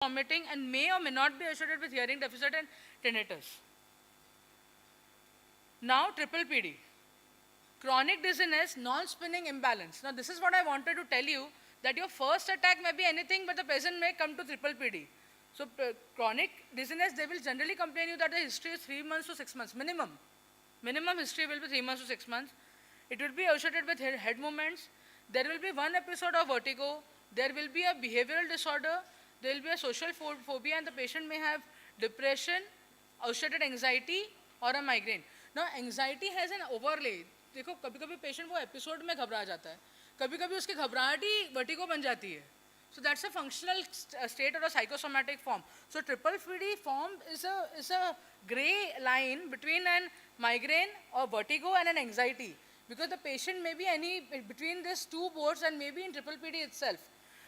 vomiting, and may or may not be associated with hearing deficit and tinnitus. Now, triple PD. Chronic dizziness, non-spinning imbalance. Now, this is what I wanted to tell you, that your first attack may be anything, but the patient may come to triple PD. So, chronic dizziness, they will generally complain you that the history is 3 months to 6 months, minimum. Minimum history will be 3 months to 6 months. It will be associated with head movements. There will be one episode of vertigo. There will be a behavioral disorder. There will be a social phobia, and the patient may have depression, associated anxiety, or a migraine. Now, anxiety has an overlay. देखो कभी कभी patient वो episode में घबरा जाता है, कभी कभी उसकी घबराहट ही वर्टिगो बन जाती है. So that's a functional state or a psychosomatic form. So triple PD form is a gray line between an migraine or vertigo and an anxiety, because the patient may be any between these two boards and maybe in triple PD itself.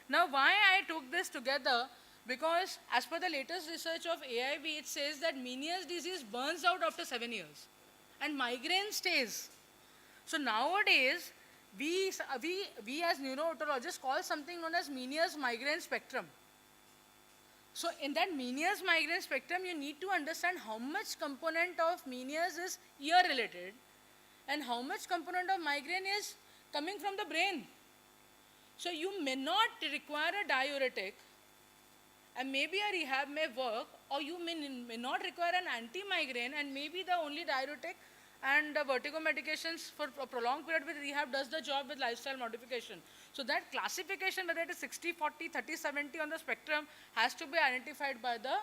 Now, why I took this together? Because as per the latest research of AIB, it says that Meniere's disease burns out after 7 years and migraine stays. So nowadays, we as neuro-otologists call something known as Meniere's migraine spectrum. So in that Meniere's migraine spectrum, you need to understand how much component of Meniere's is ear-related and how much component of migraine is coming from the brain. So you may not require a diuretic, and maybe a rehab may work, or you may not require an anti-migraine, and maybe the only diuretic and vertigo medications for a prolonged period with rehab does the job with lifestyle modification. So that classification, whether it is 60-40, 30-70 on the spectrum, has to be identified by the,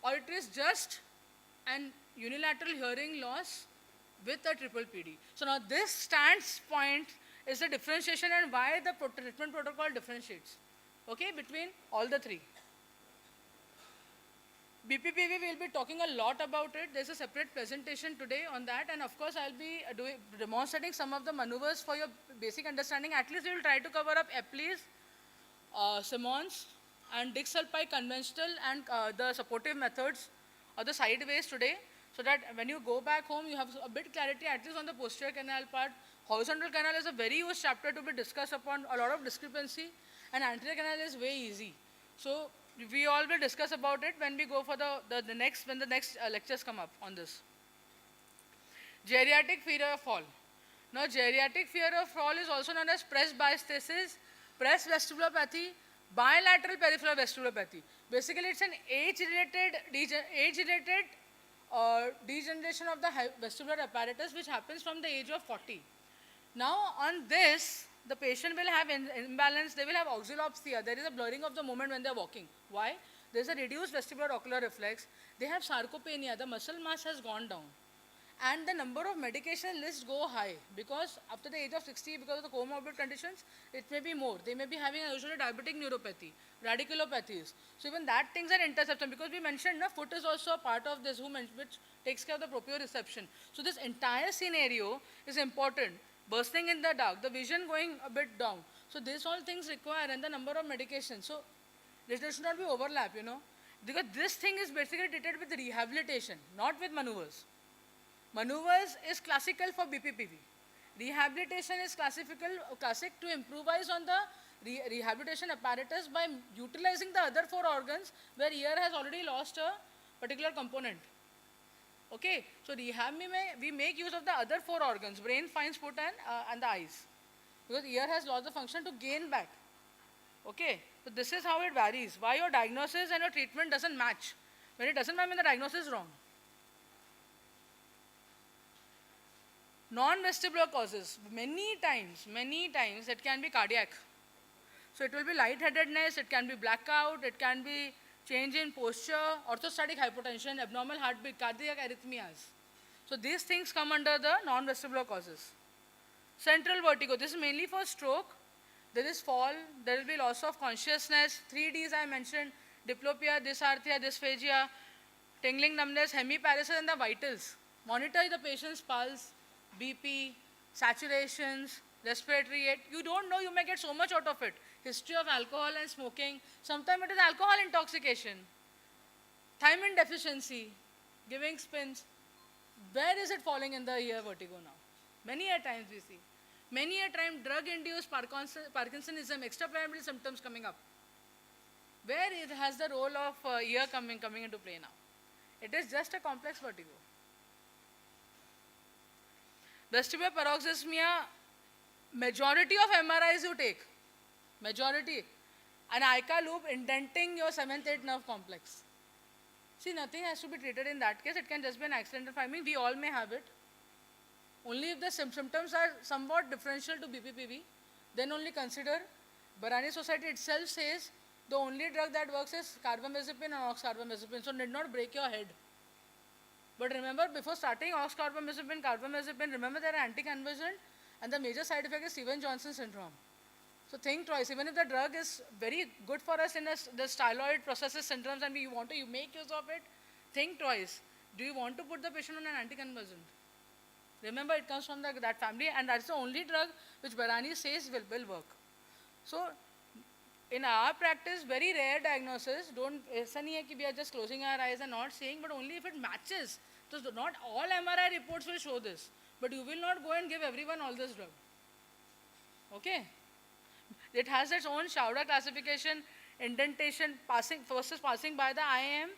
or it is just an unilateral hearing loss with a triple PD. So now this standpoint is the differentiation and why the treatment protocol differentiates, okay, between all the three. BPPV, will be talking a lot about it. There's a separate presentation today on that, and of course I'll be demonstrating some of the maneuvers for your basic understanding. At least we will try to cover up Epley's, Simmons, and Dix-Sulpike conventional and the supportive methods or the sideways today, so that when you go back home you have a bit clarity at least on the posterior canal part. Horizontal canal is a very used chapter to be discussed upon, a lot of discrepancy, and anterior canal is very easy. So we all will discuss about it when we go for the next lectures come up on this. Geriatric fear of fall. Now, geriatric fear of fall is also known as press biastasis, press vestibulopathy, bilateral peripheral vestibulopathy. Basically, it's an age-related degeneration of the vestibular apparatus which happens from the age of 40. Now, on this, the patient will have imbalance, they will have auxilopsia, there is a blurring of the movement when they are walking. Why? There is a reduced vestibular ocular reflex, they have sarcopenia, the muscle mass has gone down. And the number of medication lists go high, because after the age of 60, because of the comorbid conditions, it may be more. They may be having usually diabetic neuropathy, radiculopathies. So even that things are interception, because we mentioned foot is also a part of this, which takes care of the proprioception. So this entire scenario is important. Bursting in the dark, the vision going a bit down. So these all things require, and the number of medications. So there should not be overlap, because this thing is basically treated with rehabilitation, not with maneuvers. Maneuvers is classical for BPPV. Rehabilitation is classic to improvise on the rehabilitation apparatus by utilizing the other 4 organs where ear has already lost a particular component. Okay, so rehab we make use of the other 4 organs, brain, spine, foot, and the eyes, because ear has lost the function to gain back. Okay, so this is how it varies. Why your diagnosis and your treatment doesn't match. When it doesn't match, the diagnosis is wrong. Non-vestibular causes, many times it can be cardiac. So it will be lightheadedness, it can be blackout, it can be change in posture, orthostatic hypotension, abnormal heartbeat, cardiac arrhythmias. So these things come under the non-vestibular causes. Central vertigo, this is mainly for stroke. There is fall, there will be loss of consciousness. 3 Ds I mentioned, diplopia, dysarthria, dysphagia, tingling, numbness, hemiparesis, and the vitals. Monitor the patient's pulse, BP, saturations, respiratory rate. You don't know, you may get so much out of it. History of alcohol and smoking. Sometimes it is alcohol intoxication. Thiamine deficiency, giving spins. Where is it falling in the ear vertigo now? Many a times we see. Many a time drug-induced Parkinsonism, extrapyramidal symptoms coming up. where it has the role of ear coming into play now. It is just a complex vertigo. Vestibular paroxysmia, majority of MRIs you take, majority, an ICA loop indenting your 7th, 8th nerve complex. See, nothing has to be treated in that case. It can just be an accidental finding. We all may have it. Only if the symptoms are somewhat differential to BPPV, then only consider. Bharani Society itself says the only drug that works is carbamazepine and oxcarbamazepine, so need not break your head. But remember, before starting oxcarbamazepine, carbamazepine, remember they are anticonvulsant, and the major side effect is Stevens-Johnson syndrome. So think twice. Even if the drug is very good for us in the styloid processes syndromes and we want to make use of it, think twice. Do you want to put the patient on an anticonvulsant? Remember, it comes from that family, and that's the only drug which Bharani says will work. So in our practice, very rare diagnosis, ऐसा नहीं है कि we are just closing our eyes and not seeing, but only if it matches. So not all MRI reports will show this, but you will not go and give everyone all this drug. Okay? It has its own Chowda classification, indentation, first is passing by the IAM,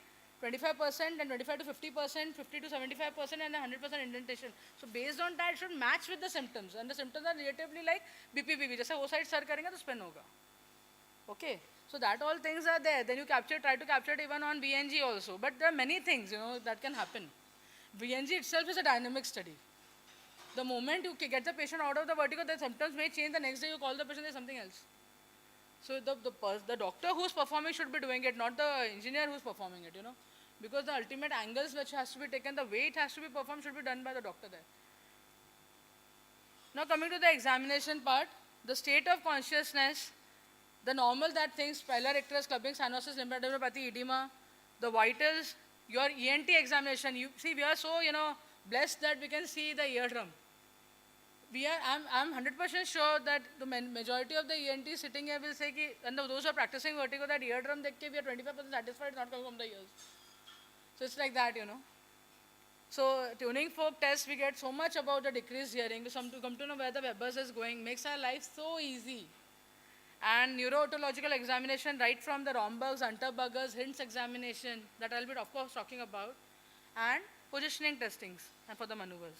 25% and 25 to 50%, 50 to 75% and 100% indentation. So based on that, it should match with the symptoms. And the symptoms are relatively like BPPV. जैसे वो side sir करेंगे तो spin होगा. Okay, so that all things are there. Then you try to capture it even on VNG also. But there are many things, that can happen. VNG itself is a dynamic study. The moment you get the patient out of the vertigo, the symptoms may change. The next day you call the patient, there's something else. So the doctor who's performing should be doing it, not the engineer who's performing it, Because the ultimate angles which has to be taken, the way it has to be performed should be done by the doctor there. Now coming to the examination part, the state of consciousness, the normal that things, pallor icterus, clubbing, cyanosis, lymphadenopathy, edema, the vitals, your ENT examination. You see, we are so, blessed that we can see the eardrum. I'm 100% sure that the majority of the ENTs sitting here will say, and those who are practicing vertigo, that eardrum, we are 25% satisfied, not coming from the ears. So it's like that, So tuning fork test, we get so much about the decreased hearing. To come to know where the Weber's is going makes our life so easy. And neurotological examination, right from the Rombergs, Unterberger's, Hintz examination, that I'll be, of course, talking about, and positioning testings and for the maneuvers.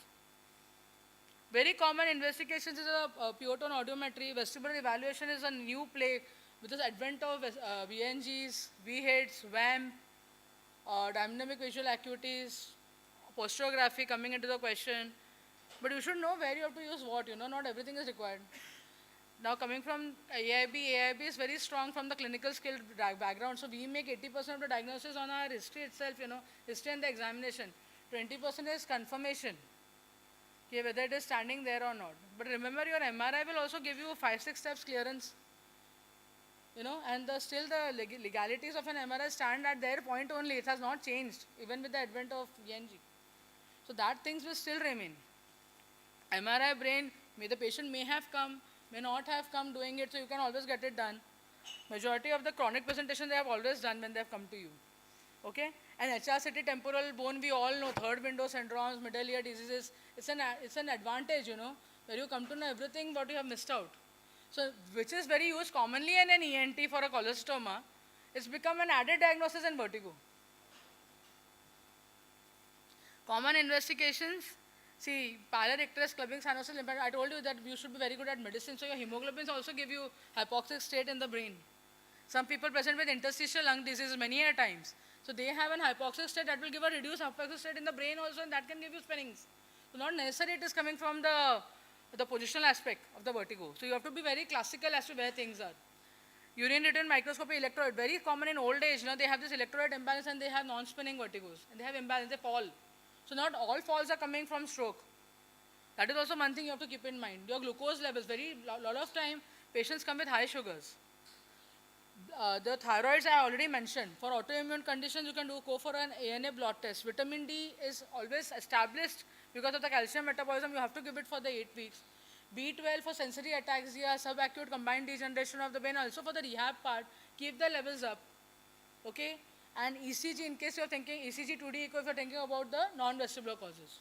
Very common investigations is a pure tone audiometry. Vestibular evaluation is a new play with the advent of VNGs, VHITs, WAMP, dynamic visual acuities, posterography coming into the question. But you should know where you have to use what, not everything is required. Now coming from AIB is very strong from the clinical skill background. So we make 80% of the diagnosis on our history itself, history and the examination. 20% is confirmation, whether it is standing there or not. But remember, your MRI will also give you 5-6 steps clearance. And still the legalities of an MRI stand at their point only. It has not changed, even with the advent of ENG. So that things will still remain. MRI brain, the patient may have come, may not have come doing it, so you can always get it done. Majority of the chronic presentation they have always done when they have come to you. Okay? And HRCT temporal bone, we all know, third window syndromes, middle ear diseases, it's an advantage, where you come to know everything what you have missed out. So, which is very used commonly in an ENT for a cholestoma, it's become an added diagnosis in vertigo. Common investigations, see, pallor icterus, clubbing, cyanosis, lymphadenopathy. I told you that you should be very good at medicine, so your hemoglobins also give you hypoxic state in the brain. Some people present with interstitial lung disease many a times. So they have an hypoxic state that will give a reduced hypoxic state in the brain also, and that can give you spinnings. So not necessarily it is coming from the positional aspect of the vertigo. So you have to be very classical as to where things are. Urine return microscopy electrolyte, very common in old age. They have this electrolyte imbalance and they have non-spinning vertigos. And they have imbalance, they fall. So not all falls are coming from stroke. That is also one thing you have to keep in mind. Your glucose levels, lot of time, patients come with high sugars. The thyroids I already mentioned. For autoimmune conditions, you can go for an ANA blood test. Vitamin D is always established because of the calcium metabolism. You have to give it for the 8 weeks. B12 for sensory ataxia, subacute combined degeneration of the brain. Also for the rehab part, keep the levels up. Okay? And ECG, in case you're thinking ECG 2D echo, if you're thinking about the non-vestibular causes.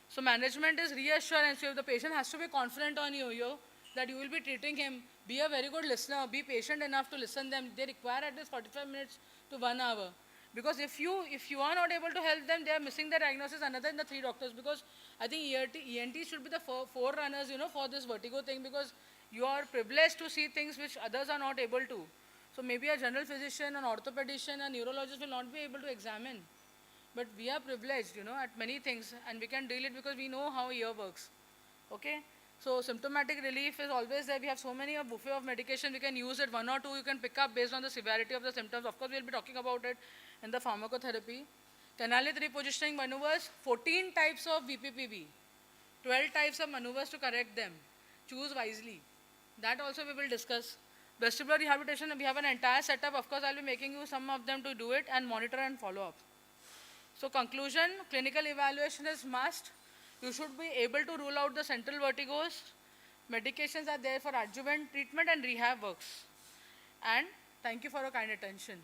So management is reassurance. So if the patient has to be confident on you, that you will be treating him. Be a very good listener. Be patient enough to listen them. They require at least 45 minutes to 1 hour. Because if you are not able to help them, they are missing the diagnosis another than the three doctors. Because I think ENT should be the forerunners, for this vertigo thing, because you are privileged to see things which others are not able to. So maybe a general physician, an orthopedician, a neurologist will not be able to examine. But we are privileged, at many things, and we can deal it because we know how ear works. Okay? So symptomatic relief is always there. We have so many a buffet of medication. We can use it. One or two you can pick up based on the severity of the symptoms. Of course, we'll be talking about it in the pharmacotherapy. Canalith repositioning maneuvers, 14 types of VPPV, 12 types of maneuvers to correct them. Choose wisely. That also we will discuss. Vestibular rehabilitation, we have an entire setup. Of course, I'll be making you some of them to do it and monitor and follow up. So conclusion, clinical evaluation is must. You should be able to rule out the central vertigos. Medications are there for adjuvant treatment and rehab works. And thank you for your kind attention.